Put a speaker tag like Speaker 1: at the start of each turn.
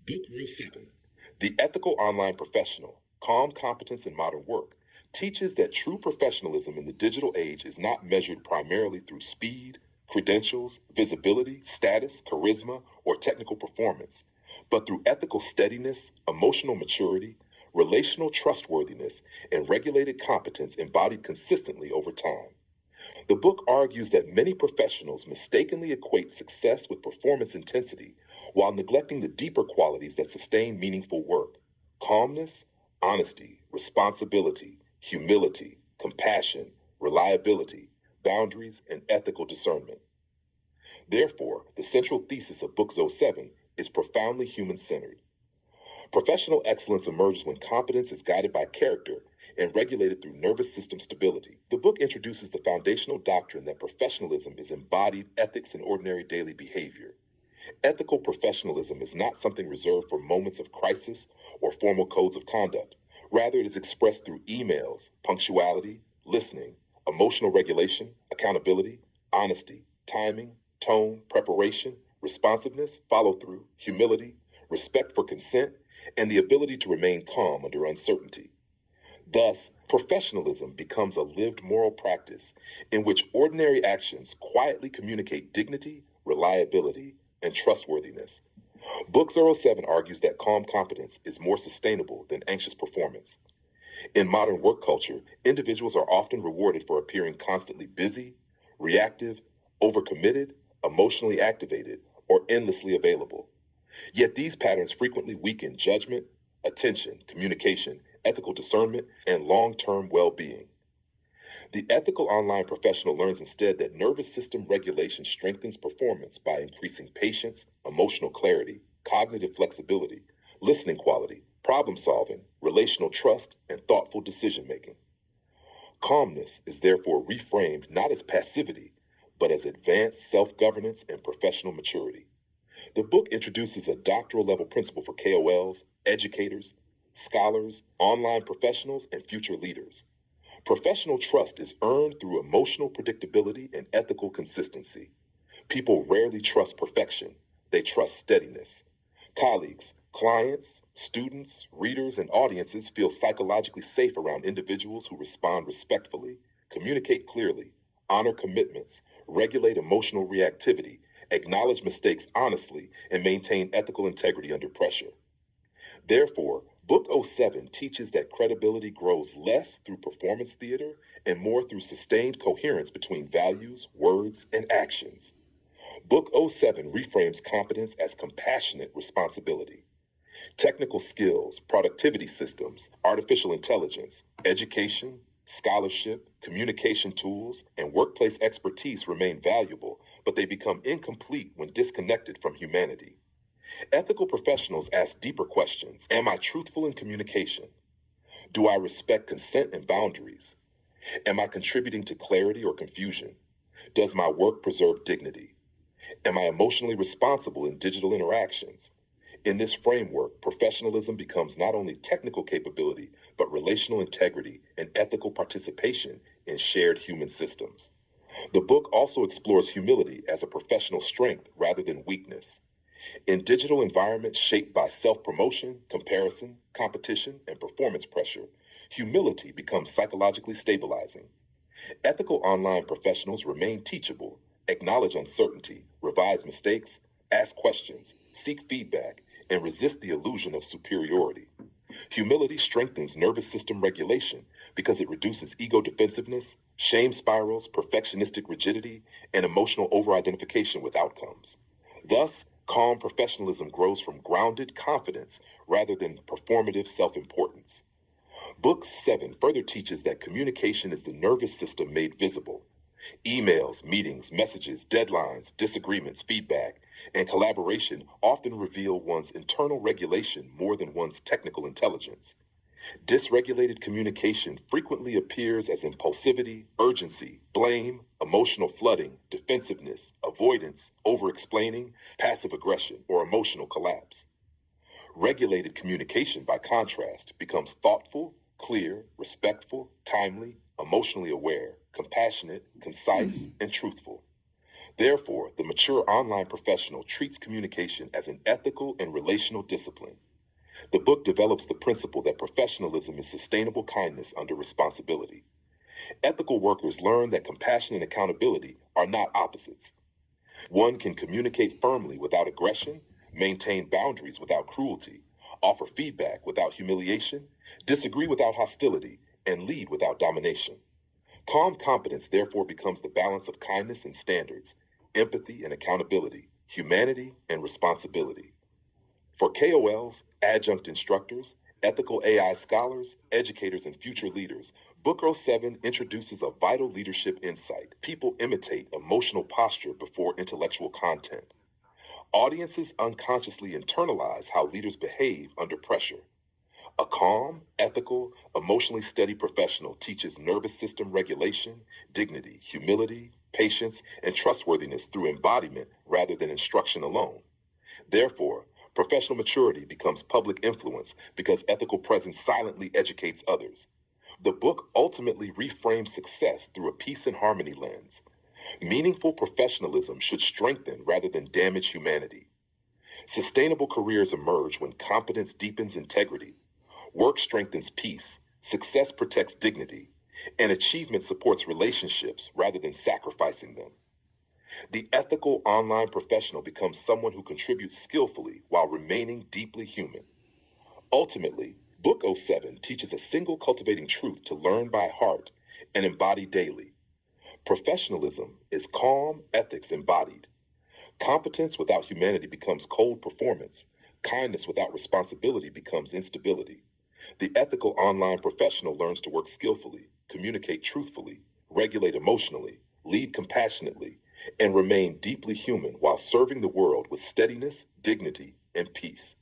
Speaker 1: Book Rule 7. The Ethical Online Professional, Calm Competence in Modern Work, teaches that true professionalism in the digital age is not measured primarily through speed, credentials, visibility, status, charisma, or technical performance, but through ethical steadiness, emotional maturity, relational trustworthiness, and regulated competence embodied consistently over time. The book argues that many professionals mistakenly equate success with performance intensity while neglecting the deeper qualities that sustain meaningful work: calmness, honesty, responsibility, humility, compassion, reliability, boundaries, and ethical discernment. Therefore, the central thesis of Book 07 is profoundly human centered. Professional excellence emerges when competence is guided by character and regulated through nervous system stability. The book introduces the foundational doctrine that professionalism is embodied ethics in ordinary daily behavior. Ethical professionalism is not something reserved for moments of crisis or formal codes of conduct. Rather, it is expressed through emails, punctuality, listening, emotional regulation, accountability, honesty, timing, tone, preparation, responsiveness, follow through, humility, respect for consent, and the ability to remain calm under uncertainty. Thus, professionalism becomes a lived moral practice in which ordinary actions quietly communicate dignity, reliability, and trustworthiness. Book 07 argues that calm competence is more sustainable than anxious performance. In modern work culture, individuals are often rewarded for appearing constantly busy, reactive, overcommitted, emotionally activated, or endlessly available. Yet these patterns frequently weaken judgment, attention, communication, ethical discernment, and long-term well-being. The ethical online professional learns instead that nervous system regulation strengthens performance by increasing patience, emotional clarity, cognitive flexibility, listening quality, problem solving, relational trust, and thoughtful decision making. Calmness is therefore reframed not as passivity, but as advanced self-governance and professional maturity. The book introduces a doctoral level principle for KOLs, educators, scholars, online professionals, and future leaders. Professional trust is earned through emotional predictability and ethical consistency. People rarely trust perfection, they trust steadiness. Colleagues, clients, students, readers, and audiences feel psychologically safe around individuals who respond respectfully, communicate clearly, honor commitments, regulate emotional reactivity, acknowledge mistakes honestly, and maintain ethical integrity under pressure. Therefore, Book 07 teaches that credibility grows less through performance theater and more through sustained coherence between values, words, and actions. Book 07 reframes competence as compassionate responsibility. Technical skills, productivity systems, artificial intelligence, education, scholarship, communication tools, and workplace expertise remain valuable, but they become incomplete when disconnected from humanity. Ethical professionals ask deeper questions. Am I truthful in communication? Do I respect consent and boundaries? Am I contributing to clarity or confusion? Does my work preserve dignity? Am I emotionally responsible in digital interactions? In this framework, professionalism becomes not only technical capability, but relational integrity and ethical participation in shared human systems. The book also explores humility as a professional strength rather than weakness. In digital environments shaped by self-promotion, comparison, competition, and performance pressure, humility becomes psychologically stabilizing. Ethical online professionals remain teachable, acknowledge uncertainty, revise mistakes, ask questions, seek feedback, and resist the illusion of superiority. Humility strengthens nervous system regulation because it reduces ego defensiveness, shame spirals, perfectionistic rigidity, and emotional over-identification with outcomes. Thus, calm professionalism grows from grounded confidence rather than performative self-importance. Book 7 further teaches that communication is the nervous system made visible. Emails, meetings, messages, deadlines, disagreements, feedback, and collaboration often reveal one's internal regulation more than one's technical intelligence. Dysregulated communication frequently appears as impulsivity, urgency, blame, emotional flooding, defensiveness, avoidance, over-explaining, passive aggression, or emotional collapse. Regulated communication, by contrast, becomes thoughtful, clear, respectful, timely, emotionally aware, compassionate, concise, and truthful. Therefore, the mature online professional treats communication as an ethical and relational discipline. The book develops the principle that professionalism is sustainable kindness under responsibility. Ethical workers learn that compassion and accountability are not opposites. One can communicate firmly without aggression, maintain boundaries without cruelty, offer feedback without humiliation, disagree without hostility, and lead without domination. Calm competence therefore becomes the balance of kindness and standards, empathy and accountability, humanity and responsibility. For KOLs, adjunct instructors, ethical AI scholars, educators, and future leaders, Book 07 introduces a vital leadership insight. People imitate emotional posture before intellectual content. Audiences unconsciously internalize how leaders behave under pressure. A calm, ethical, emotionally steady professional teaches nervous system regulation, dignity, humility, patience, and trustworthiness through embodiment rather than instruction alone. Therefore, professional maturity becomes public influence because ethical presence silently educates others. The book ultimately reframes success through a peace and harmony lens. Meaningful professionalism should strengthen rather than damage humanity. Sustainable careers emerge when competence deepens integrity, work strengthens peace, success protects dignity, and achievement supports relationships rather than sacrificing them. The ethical online professional becomes someone who contributes skillfully while remaining deeply human. Ultimately, Book 07 teaches a single cultivating truth to learn by heart and embody daily. Professionalism is calm ethics embodied. Competence without humanity becomes cold performance. Kindness without responsibility becomes instability. The ethical online professional learns to work skillfully, communicate truthfully, regulate emotionally, lead compassionately, and remain deeply human while serving the world with steadiness, dignity, and peace.